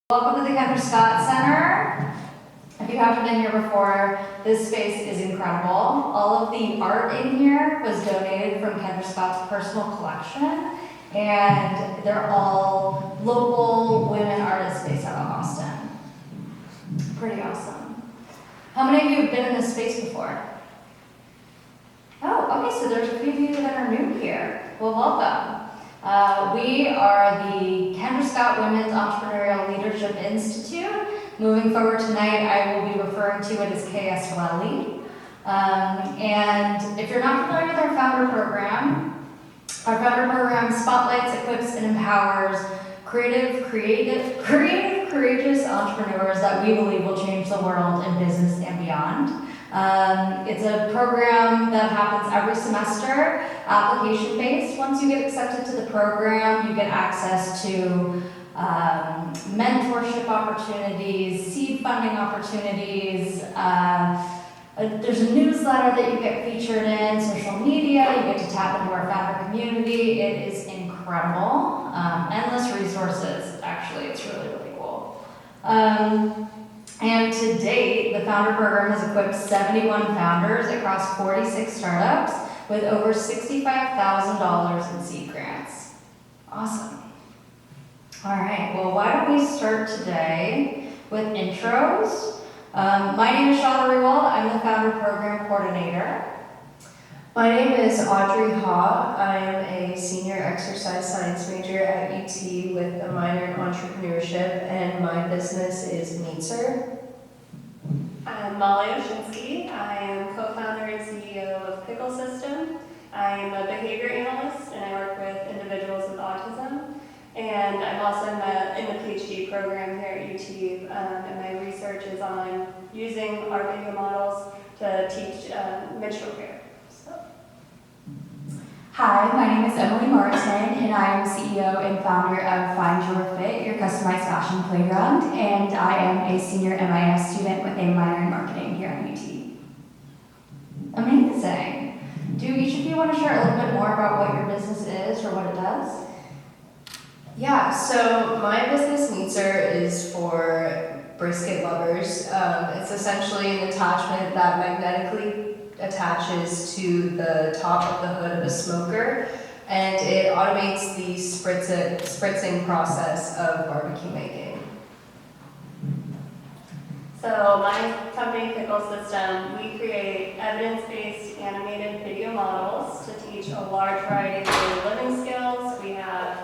Welcome to the Kendra Scott Center. If you haven't been here before, this space is incredible. All of the art in here was donated from Kendra Scott's personal collection, and they're all local women artists based out of Austin. Pretty awesome. How many of you have been in this space before? Oh, okay, so there's a few of you that are new here. Well, welcome. We are the Kendra Scott Women's Entrepreneurial Leadership Institute. Moving forward tonight, I will be referring to it as WELI. And if you're not familiar with our founder program, spotlights, equips, and empowers creative, courageous entrepreneurs that we believe will change the world in business and beyond. It's a program that happens every semester, application-based. Once you get accepted to the program, you get access to mentorship opportunities, seed funding opportunities. There's a newsletter that you get featured in, social media, you get to tap into our founder community. It is incredible. Endless resources, actually, it's really, really cool. And to date, the Founder Program has equipped 71 founders across 46 startups with over $65,000 in seed grants. Awesome. All right, well, why don't we start today with intros? My name is Arunima. I'm the Founder Program Coordinator. My name is Audrey Haugh. I am a senior exercise science major at UT with a minor in entrepreneurship, and my business is Meetser. I'm Molly Oshinski. I am co-founder and CEO of Pickle System. I am a behavior analyst and I work with individuals with autism. And I'm also in the PhD program here at UT, and my research is on using our video models to teach menstrual care. Hi, my name is Emily Martin, and I am CEO and founder of FoundHER, your customized fashion playground, and I am a senior MIS student with a minor in marketing here at UT. Amazing. Do each of you want to share a little bit more about what your business is or what it does? Yeah, so my business Meetser is for brisket lovers. It's essentially an attachment that magnetically attaches to the top of the hood of a smoker, and it automates the spritzing process of barbecue making. So my company, Pickle System, we create evidence-based animated video models to teach a large variety of daily living skills. We have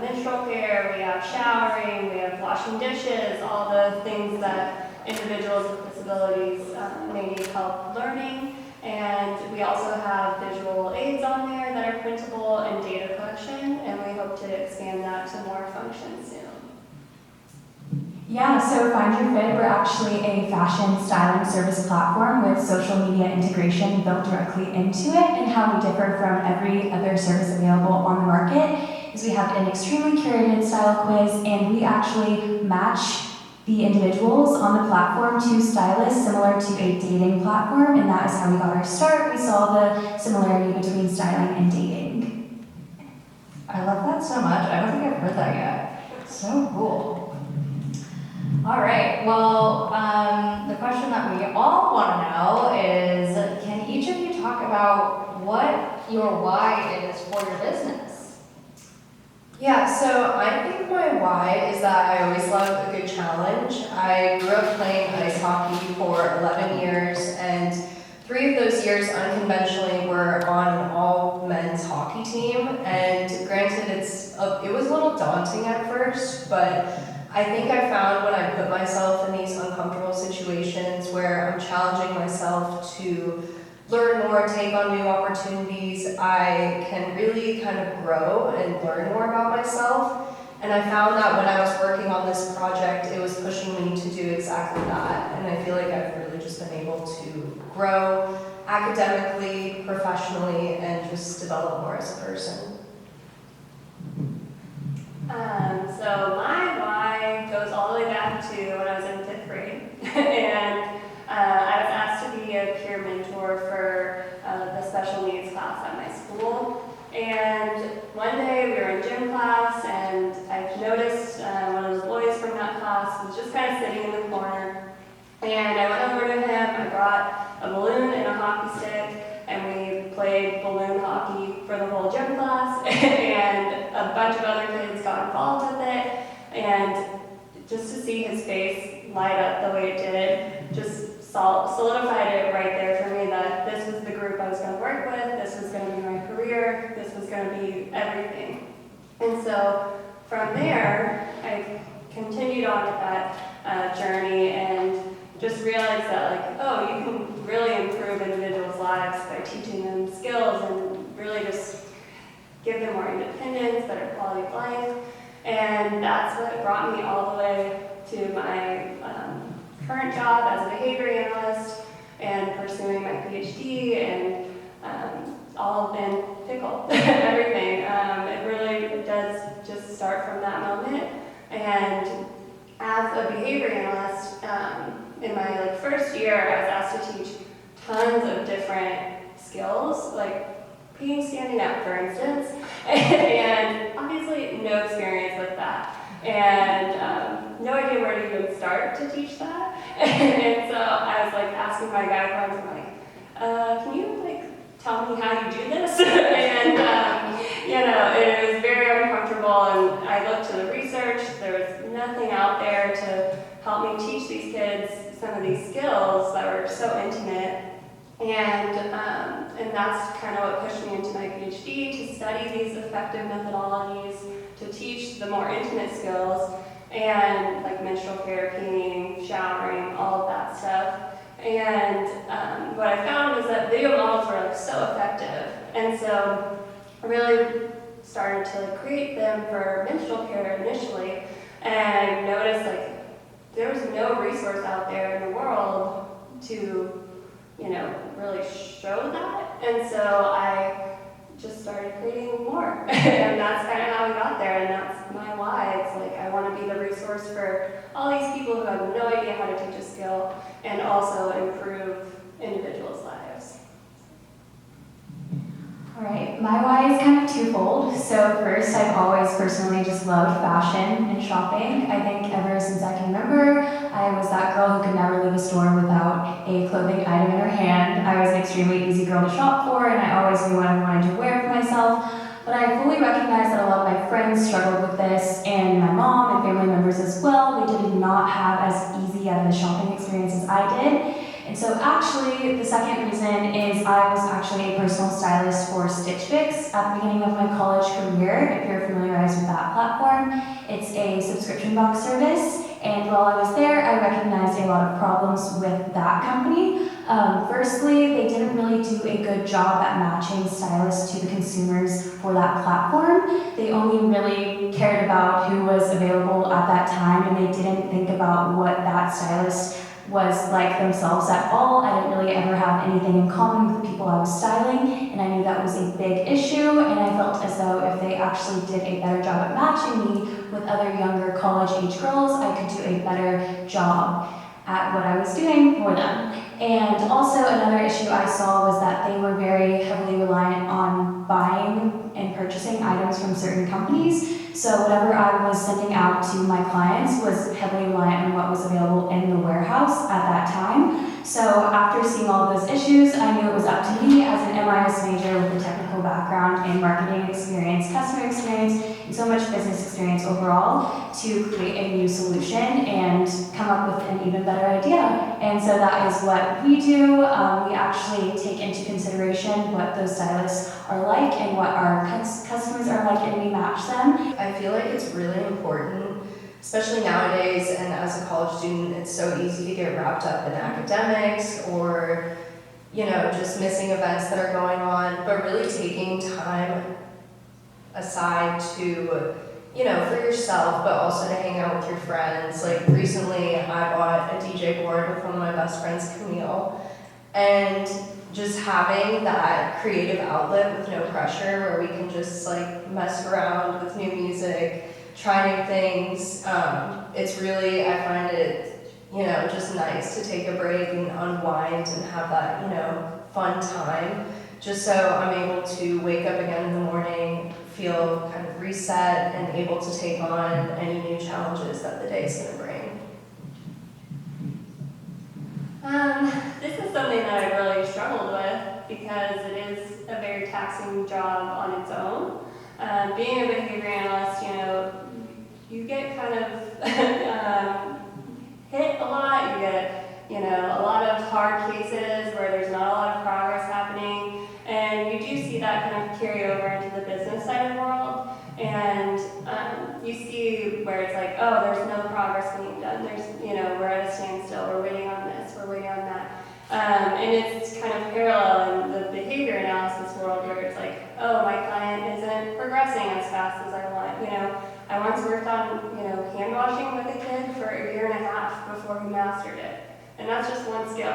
menstrual care, we have showering, we have washing dishes, all the things that individuals with disabilities may need help learning. And we also have visual aids on there that are printable and data collection, and we hope to expand that to more functions soon. Yeah, so FoundHER, we're actually a fashion styling service platform with social media integration built directly into it, and how we differ from every other service available on the market is we have an extremely curated style quiz, and we actually match the individuals on the platform to stylists similar to a dating platform, and that is how we got our start. We saw the similarity between styling and dating. I love that so much. I don't think I've heard that yet. So cool. All right, well, the question that we all want to know is, can each of you talk about what your why is for your business? Yeah, so I think my why is that I always love a good challenge. I grew up playing ice hockey for 11 years, and 3 of those years unconventionally were on an all-men's hockey team. And granted, it was a little daunting at first, but I think I found when I put myself in these uncomfortable situations where I'm challenging myself to learn more, take on new opportunities, I can really kind of grow and learn more about myself. And I found that when I was working on this project, it was pushing me to do exactly that. And I feel like I've really just been able to grow academically, professionally, and just develop more as a person. So my why goes all the way back to when I was in 5th grade. And I was asked to be a peer mentor for the special needs class at my school. And one day we were in gym class, and I noticed one of those boys from that just kind of sitting in the corner. And I went over to him, I brought a balloon and a hockey stick, and we played balloon hockey for the whole gym class, and a bunch of other kids got involved with it, and just to see his face light up the way it did, just solidified it right there for me that this was the group I was going to work with, this was going to be my career, this was going to be everything. And so from there, I continued on with that journey and just realized that, like, oh, you can really improve individuals' lives by teaching them skills and really just give them more independence, better quality of life. And that's what brought me all the way to my current job as a behavior analyst and pursuing my PhD and all in pickle, everything. It really does just start from that moment. And as a behavior analyst, in my first year, I was asked to teach tons of different skills, like peeing standing up, for instance, and obviously no experience with that, and no idea where to even start to teach that. And so I was asking my guide friends, I'm can you tell me how you do this? And it was very uncomfortable, and I looked to the research. There was nothing out there to help me teach these kids some of these skills that were so intimate. And that's kind of what pushed me into my PhD, to study these effective methodologies, to teach the more intimate skills, and menstrual care, peeing, showering, all of that stuff. And what I found was that video models were so effective, and so I really started to create them for menstrual care initially, and I noticed there was no resource out there in the world to really show that, and so I just started creating more. And that's kind of how we got there, and that's my why. It's I want to be the resource for all these people who have no idea how to teach a skill and also improve individuals' lives. All right, my why is kind of twofold. So first, I've always personally just loved fashion and shopping. I think ever since I can remember, I was that girl who could never leave a store without a clothing item in her hand. I was an extremely easy girl to shop for, and I always knew what I wanted to wear for myself. But I fully recognize that a lot of my friends struggled with this, and my mom and family members as well. They did not have as easy of a shopping experience as I did. And so actually, the second reason is I was actually a personal stylist for Stitch Fix at the beginning of my college career. If you're familiarized with that platform, it's a subscription box service. And while I was there, I recognized a lot of problems with that company. Firstly, they didn't really do a good job at matching stylists to the consumers for that platform. They only really cared about who was available at that time, and they didn't think about what that stylist was like themselves at all. I didn't really ever have anything in common with the people I was styling, and I knew that was a big issue, and I felt as though if they actually did a better job at matching me with other younger college-age girls, I could do a better job at what I was doing for them. And also another issue I saw was that they were very heavily reliant on buying and purchasing items from certain companies. So whatever I was sending out to my clients was heavily reliant on what was available in the warehouse at that time. So after seeing all those issues, I knew it was up to me as an MIS major with a technical background in marketing experience, customer experience, and so much business experience overall to create a new solution and come up with an even better idea. And so that is what we do. We actually take into consideration what those stylists are like and what our customers are like, and we match them. I feel like it's really important, especially nowadays, and as a college student, it's so easy to get wrapped up in academics or, just missing events that are going on, but really taking time aside to, for yourself, but also to hang out with your friends. Recently, I bought a DJ board with one of my best friends, Chhimwal, and just having that creative outlet with no pressure where we can just mess around with new music, try new things. It's really, I find it, just nice to take a break and unwind and have that, fun time, just so I'm able to wake up again in the morning, feel kind of reset and able to take on any new challenges that the day is going to bring. This is something that I really struggled with because it is a very taxing job on its own. Being a behavior analyst, you get kind of hit a lot. You get, a lot of hard cases where there's not a lot of progress happening, and you do see that kind of carry over into the business side of the world. And you see where it's like, oh, there's no progress being done. We're at a standstill. We're waiting on this. We're waiting on that. And it's kind of parallel in the behavior analysis world where it's like, oh, my client isn't progressing as fast as I want. I once worked on, hand washing with a kid for a year and a half before he mastered it. And that's just one skill,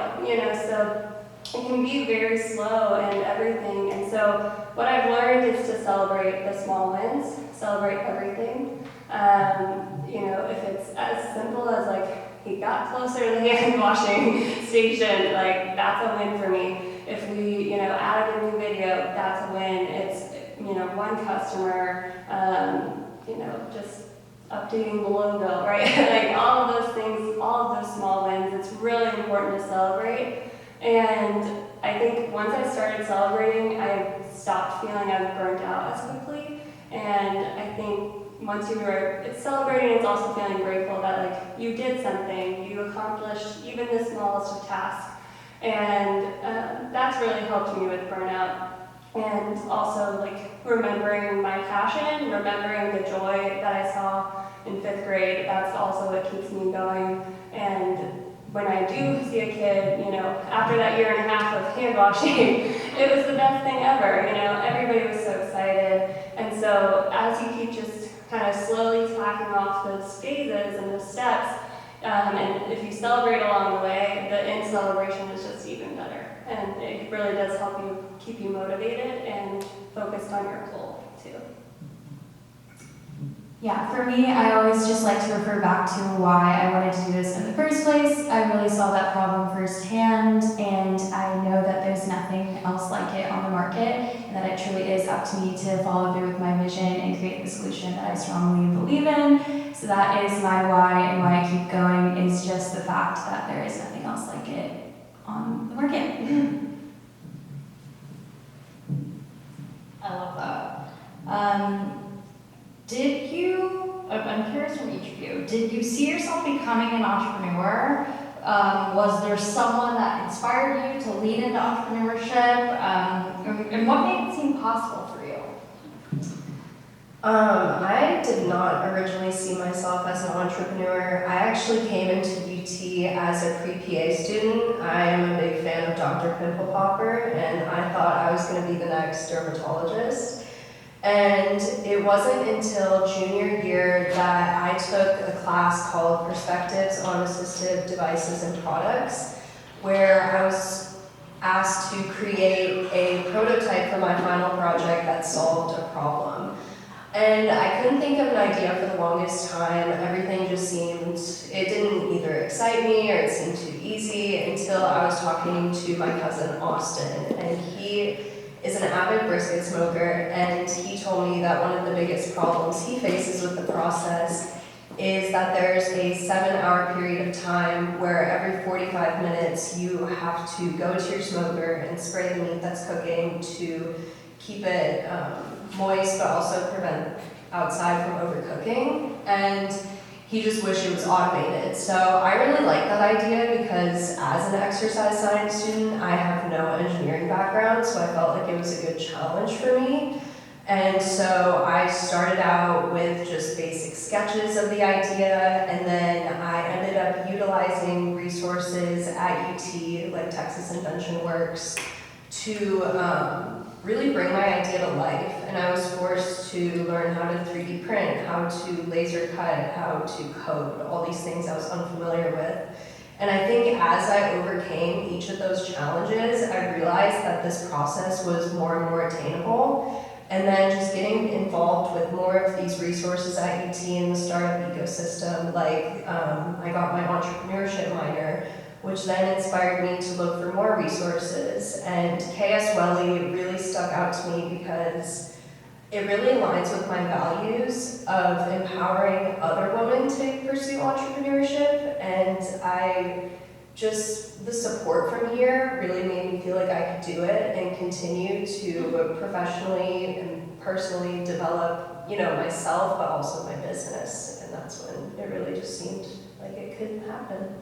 so it can be very slow and everything. And so what I've learned is to celebrate the small wins, celebrate everything. If it's as simple as like, he got closer to the hand washing station, like that's a win for me. If we, added a new video, that's a win. It's, one customer, just updating the logo, right? Like all of those things, all of those small wins, it's really important to celebrate. And I think once I started celebrating, I stopped feeling I was burnt out as quickly. And I think once it's celebrating, it's also feeling grateful that like you did something, you accomplished even the smallest of tasks. And that's really helped me with burnout. And also like remembering my passion, remembering the joy that I saw in 5th grade, that's also what keeps me going. And when I do see a kid, after that year and a half of hand washing, it was the best thing ever. Everybody was so excited. And so as you keep just kind of slowly tacking off those phases and those steps, and if you celebrate along the way, the end celebration is just even better. And it really does help you keep you motivated and focused on your goal too. Yeah, for me, I always just like to refer back to why I wanted to do this in the first place. I really saw that problem firsthand, and I know that there's nothing else like it on the market, and that it truly is up to me to follow through with my vision and create the solution that I strongly believe in. So that is my why, and why I keep going is just the fact that there is nothing else like it on the market. I love that. I'm curious from each of you, did you see yourself becoming an entrepreneur? Was there someone that inspired you to lean into entrepreneurship? And what made it seem possible for you? I did not originally see myself as an entrepreneur. I actually came into UT as a pre-PA student. I am a big fan of Dr. Pimple Popper, and I thought I was going to be the next dermatologist. And it wasn't until junior year that I took a class called Perspectives on Assistive Devices and Products, where I was asked to create a prototype for my final project that solved a problem. And I couldn't think of an idea for the longest time. Everything just it didn't either excite me or it seemed too easy until I was talking to my cousin Austin, and he is an avid brisket smoker, and he told me that one of the biggest problems he faces with the process is that there's a 7-hour period of time where every 45 minutes you have to go to your smoker and spray the meat that's cooking to keep it moist, but also prevent outside from overcooking. And he just wished it was automated. So I really like that idea because as an exercise science student, I have no engineering background, so I felt like it was a good challenge for me. And so I started out with just basic sketches of the idea, and then I ended up utilizing resources at UT, like Texas Invention Works, to really bring my idea to life. And I was forced to learn how to 3D print, how to laser cut, how to code, all these things I was unfamiliar with. And I think as I overcame each of those challenges, I realized that this process was more and more attainable. And then just getting involved with more of these resources at UT in the startup ecosystem, like I got my entrepreneurship minor, which then inspired me to look for more resources. And WELI really stuck out to me because it really aligns with my values of empowering other women to pursue entrepreneurship. And I just the support from here really made me feel like I could do it and continue to professionally and personally develop, myself, but also my business. And that's when it really just seemed like it could happen.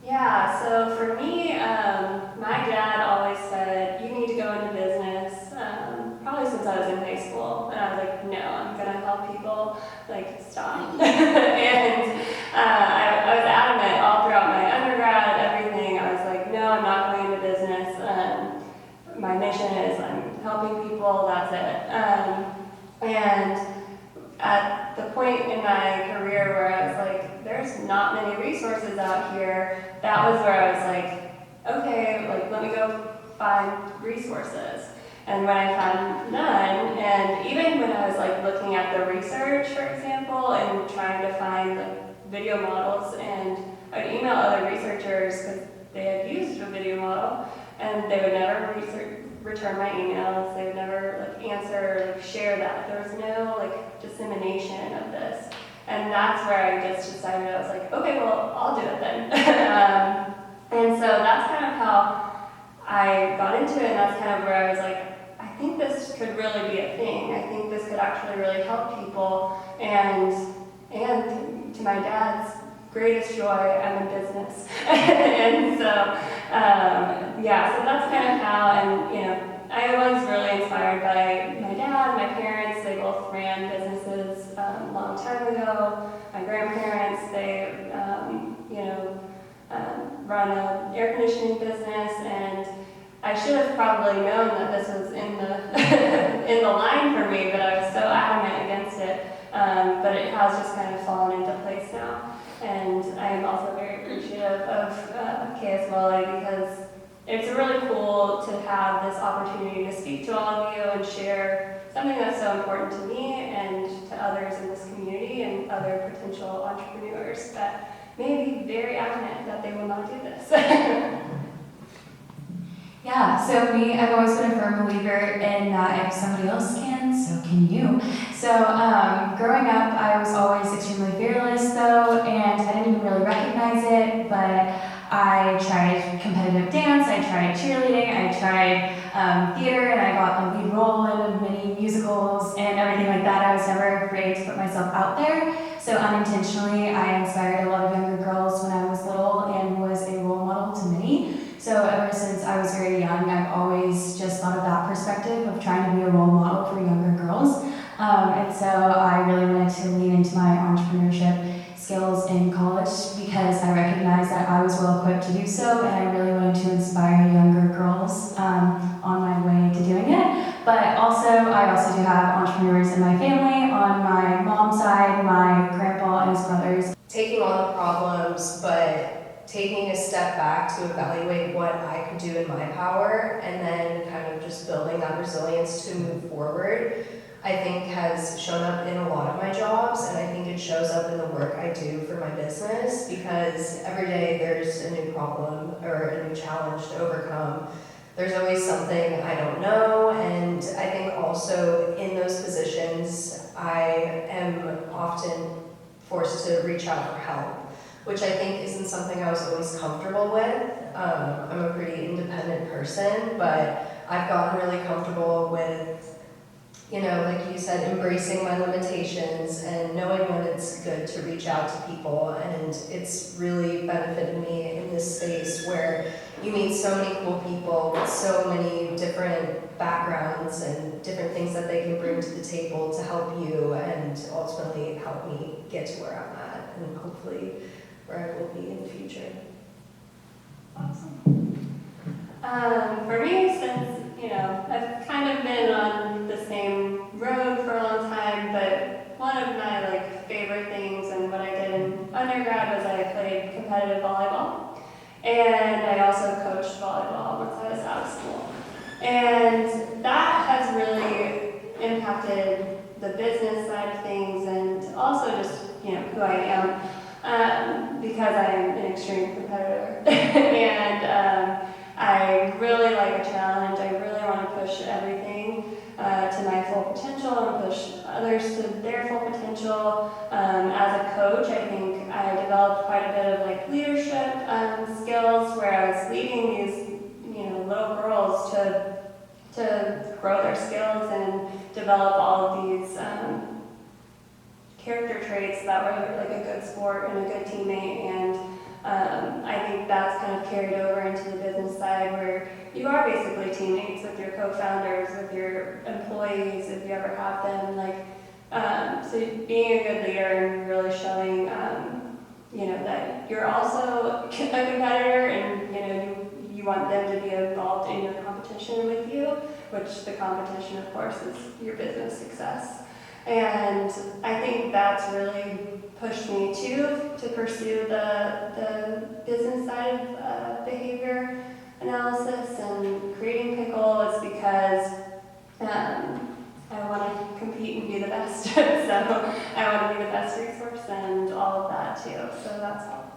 Yeah, so for me, my dad always said, you need to go into business, probably since I was in high school. And I was like, no, I'm going to help people, stop. And I was adamant all throughout my undergrad, everything. I was like, no, I'm not going into business. My mission is I'm helping people, that's it. And at the point in my career where I was like, there's not many resources out here, that was where I was like, okay, let me go find resources. And when I found none, and even when I was looking at the research, for example, and trying to find video models, and I'd email other researchers because they had used a video model, and they would never return my emails, they would never answer or share that. There was no dissemination of this. And that's where I just decided, I was like, okay, well, I'll do it then. And so that's kind of how I got into it, and that's kind of where I was like, I think this could really be a thing. I think this could actually really help people. And to my dad's greatest joy, I'm in business. And so, so that's kind of how, and I was really inspired by my dad, my parents. They both ran businesses a long time ago. My grandparents, they, run an air conditioning business, and I should have probably known that this was in the in the line for me, but I was so adamant against it. But it has just kind of fallen into place now. And I am also very appreciative of WELI because it's really cool to have this opportunity to speak to all of you and share something that's so important to me and to others in this community and other potential entrepreneurs that may be very adamant that they will not do this. Yeah, so I've always been a firm believer in that if somebody else can, so can you. So growing up, I was always extremely fearless though, and I didn't even really recognize it, but I tried competitive dance, I tried cheerleading, I tried theater, and I got the lead role in many musicals and everything like that. I was never afraid to put myself out there. So unintentionally, I inspired a lot of younger girls when I was little and was a role model to many. So ever since I was very young, I've always just thought of that perspective of trying to be a role model for younger girls. And so I really wanted to lean into my entrepreneurship skills in college because I recognized that I was well equipped to do so, and I really wanted to inspire younger girls on my way to doing it. But I also do have entrepreneurs in my family. On my mom's side, my grandpa and his brothers. Taking on the problems, but taking a step back to evaluate what I could do in my power, and then kind of just building that resilience to move forward, I think has shown up in a lot of my jobs, and I think it shows up in the work I do for my business, because every day there's a new problem or a new challenge to overcome. There's always something I don't know, and I think also in those positions I am often forced to reach out for help, which I think isn't something I was always comfortable with. I'm a pretty independent person, but I've gotten really comfortable with, like you said, embracing my limitations and knowing when it's good to reach out to people. And it's really benefited me in this space where you meet so many cool people with so many different backgrounds and different things that they can bring to the table to help you and ultimately help me get to where I'm at and hopefully where I will be in the future. Awesome. For me, since I've kind of been on the same road for a long time, but one of my favorite things and what I did in undergrad was I played competitive volleyball, and I also coached volleyball once I was out of school, and that has really impacted the business side of things and also just who I am, because I'm an extreme competitor and I really like a challenge. I really want to push everything, to my full potential and push others to their full potential. As a coach, I think I developed quite a bit of like leadership skills where I was leading these, little girls to grow their skills and develop all of these character traits that were like a good sport and a good teammate. And I think that's kind of carried over into the business side where you are basically teammates with your co-founders, with your employees, if you ever have them. So being a good leader and really showing, that you're also a competitor and, you want them to be involved in your competition with you, which the competition, of course, is your business success. And I think that's really pushed me to pursue the business side of behavior analysis and creating Pickle is because I want to compete and be the best. So I want to be the best resource and all of that too. So that's helped.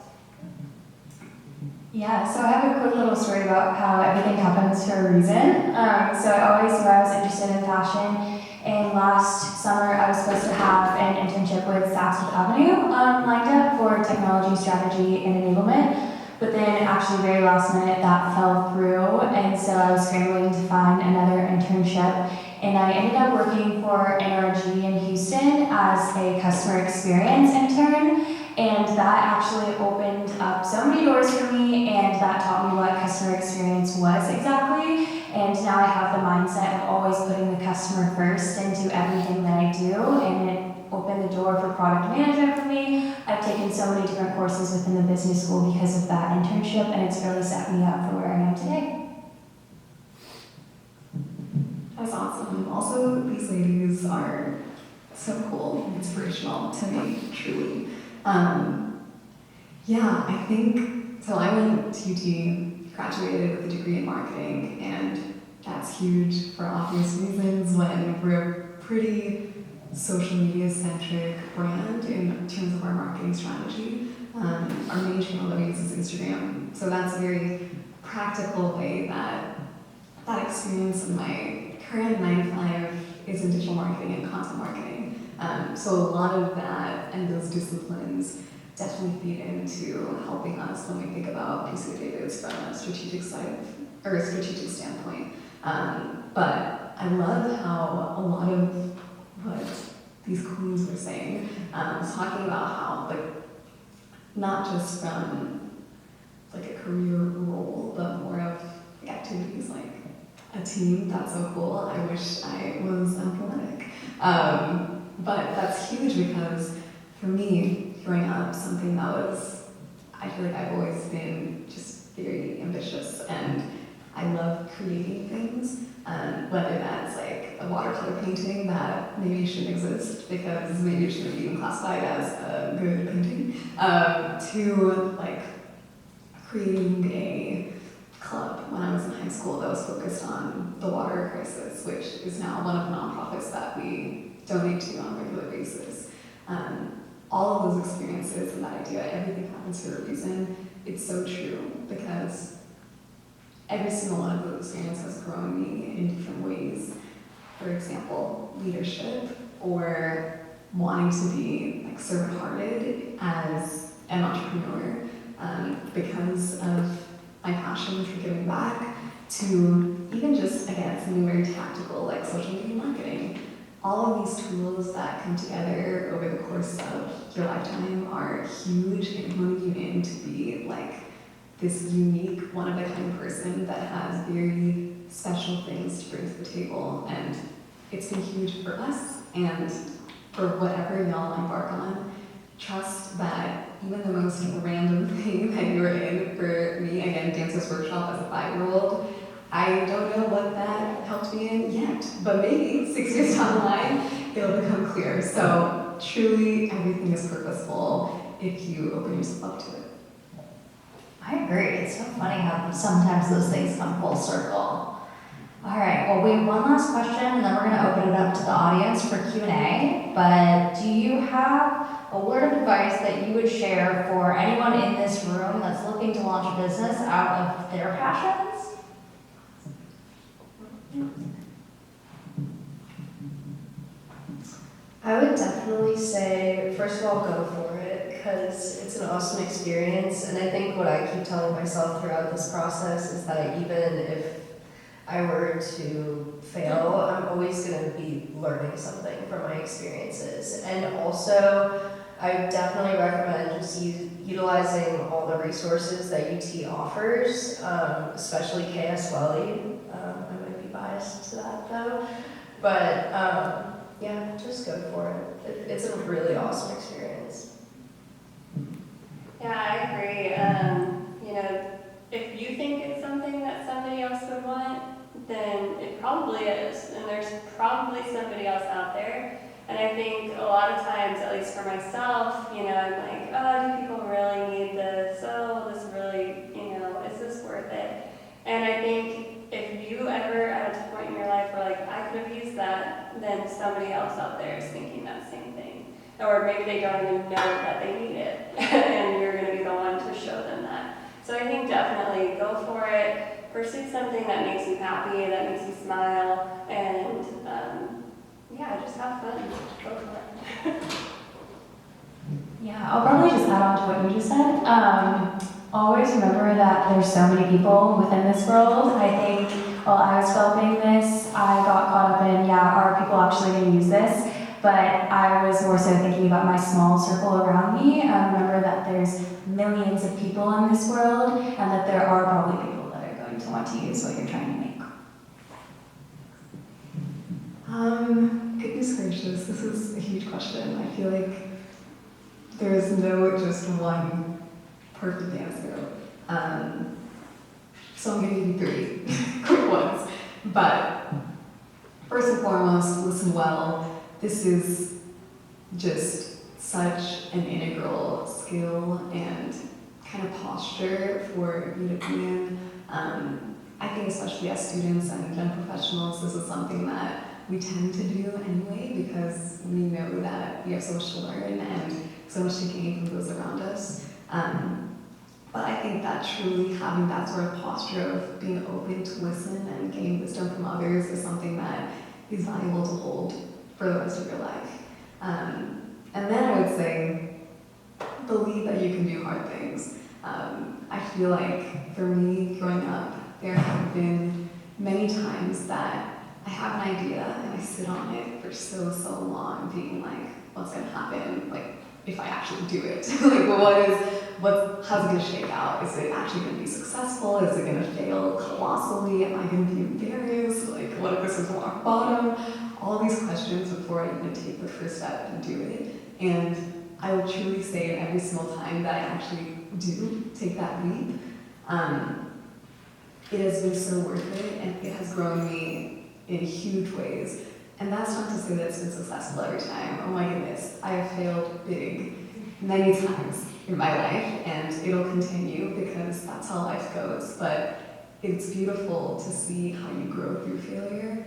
Yeah, so I have a quick little story about how everything happens for a reason. So I always knew I was interested in fashion, and last summer I was supposed to have an internship with Saks Fifth Avenue lined up for technology strategy and enablement, but then actually very last minute that fell through, and so I was scrambling to find another internship, and I ended up working for NRG in Houston as a customer experience intern. And that actually opened up so many doors for me, and that taught me what customer experience was exactly. And now I have the mindset of always putting the customer first into everything that I do, and it opened the door for product management for me. I've taken so many different courses within the business school because of that internship, and it's really set me up for where I am today. That's awesome. Also, these ladies are so cool and inspirational to me, truly. I think, so I went to UT, graduated with a degree in marketing, and that's huge for obvious reasons when we're a pretty social media centric brand in terms of our marketing strategy. Our main channel that we use is Instagram, so that's a very practical way that experience in my current 9 to 5 is in digital marketing and content marketing. So a lot of that and those disciplines definitely feed into helping us when we think about PC Davis from a strategic side or a strategic standpoint. But I love how a lot of what these queens were saying was talking about how not just from a career role, but more of activities like a team. That's so cool. I wish I was athletic. But that's huge because for me, growing up, something that I feel like I've always been just very ambitious, and I love creating things, whether that's like a watercolor painting that maybe shouldn't exist because maybe it shouldn't be even classified as a good painting, to creating a club when I was in high school that was focused on the water crisis, which is now one of the nonprofits that we donate to on a regular basis. All of those experiences and that idea, everything happens for a reason, it's so true because every single one of those experiences has grown me in different ways. For example, leadership or wanting to be servant-hearted as an entrepreneur because of my passion for giving back to even just, again, something very tactical like social media marketing. All of these tools that come together over the course of your lifetime are huge in honing you in to be this unique, one-of-a-kind person that has very special things to bring to the table. And it's been huge for us, and for whatever y'all embark on, trust that even the most random thing that you're in, for me, again, Dancers Workshop as a 5-year-old, I don't know what that helped me in yet, but maybe 6 years down the line, it'll become clear. So truly, everything is purposeful if you open yourself up to it. I agree. It's so funny how sometimes those things come full circle. All right, well, we have one last question, and then we're going to open it up to the audience for Q&A. But do you have a word of advice that you would share for anyone in this room that's looking to launch a business out of their passions? I would definitely say, first of all, go for it, because it's an awesome experience. And I think what I keep telling myself throughout this process is that even if I were to fail, I'm always going to be learning something from my experiences. And also, I definitely recommend just utilizing all the resources that UT offers, especially KS WELI. I might be biased to that though, but yeah, just go for it. It's a really awesome experience. Yeah, I agree. You know, if you think it's something that somebody else would want, then it probably is, and there's probably somebody else out there. And I think a lot of times, at least for myself, you know, I'm like, oh, do people really need this? Oh, this really, you know, is this worth it? And I think if you ever at a point in your life where like, I could have used that, then somebody else out there is thinking that same thing. Or maybe they don't even know that they need it, and you're gonna be the one to show them that. So I think definitely go for it, pursue something that makes you happy, that makes you smile, and yeah, just have fun. Go for it. Yeah, I'll probably just add on to what you just said. Always remember that there's so many people within this world. I think while I was developing this, I got caught up in, yeah, are people actually going to use this? But I was more so thinking about my small circle around me. Remember that there's millions of people in this world, and that there are probably people that are going to want to use what you're trying to make. Goodness gracious, this is a huge question. I feel like there is no just one perfect answer. So I'm going to give you 3 quick ones. But first and foremost, listen well. This is just such an integral skill and kind of posture for you to be in. I think especially as students and young professionals, this is something that we tend to do anyway because we know that we have so much to learn and so much to gain from those around us. But I think that truly having that sort of posture of being open to listen and gain wisdom from others is something that is valuable to hold for the rest of your life. And then I would say, believe that you can do hard things. I feel like for me, growing up, there have been many times that I have an idea and I sit on it for so long, being like, what's gonna happen? Like, if I actually do it, like, how's it gonna shake out? Is it actually gonna be successful? Is it gonna fail colossally? Am I gonna be embarrassed? Like, what if this is rock bottom? All these questions before I even take the first step and do it. And I would truly say every single time that I actually do take that leap, it has been so worth it, and it has grown me in huge ways. And that's not to say that it's been successful every time. Oh my goodness, I have failed big many times in my life, and it'll continue because that's how life goes. But it's beautiful to see how you grow through failure.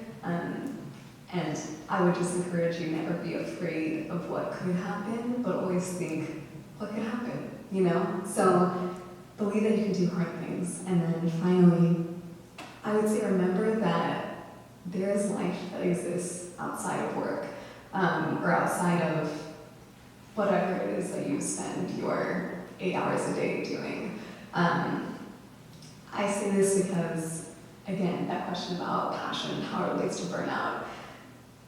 And I would just encourage you, never be afraid of what could happen, but always think, what could happen, you know? So believe that you can do hard things. And then finally, I would say remember that there is life that exists outside of work, or outside of whatever it is that you spend your 8 hours a day doing. I say this because, again, that question about passion, how it relates to burnout.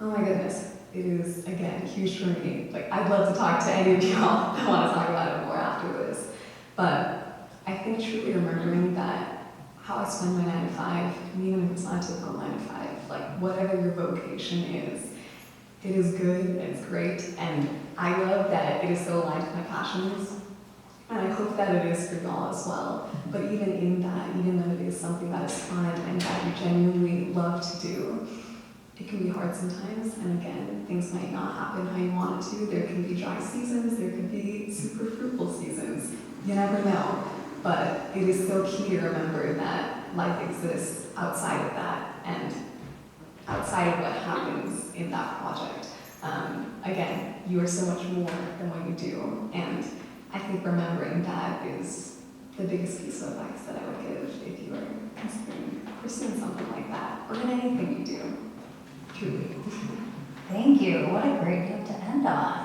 Oh my goodness, it is, again, huge for me. Like, I'd love to talk to any of y'all that want to talk about it more after this. But I think truly remembering that how I spend my 9 to 5, and even if it's not a typical 9 to 5, like whatever your vocation is, it is good and it's great. And I love that it is so aligned with my passions. And I hope that it is for y'all as well. But even in that, even though it is something that is fun and that you genuinely love to do, it can be hard sometimes, and again, things might not happen how you want it to. There can be dry seasons, there can be super fruitful seasons. You never know. But it is so key to remember that life exists outside of that and outside of what happens in that project. Again, you are so much more than what you do, and I think remembering that is the biggest piece of advice that I would give if you are considering pursuing something like that, or in anything you do. Truly. Thank you. What a great note to end on.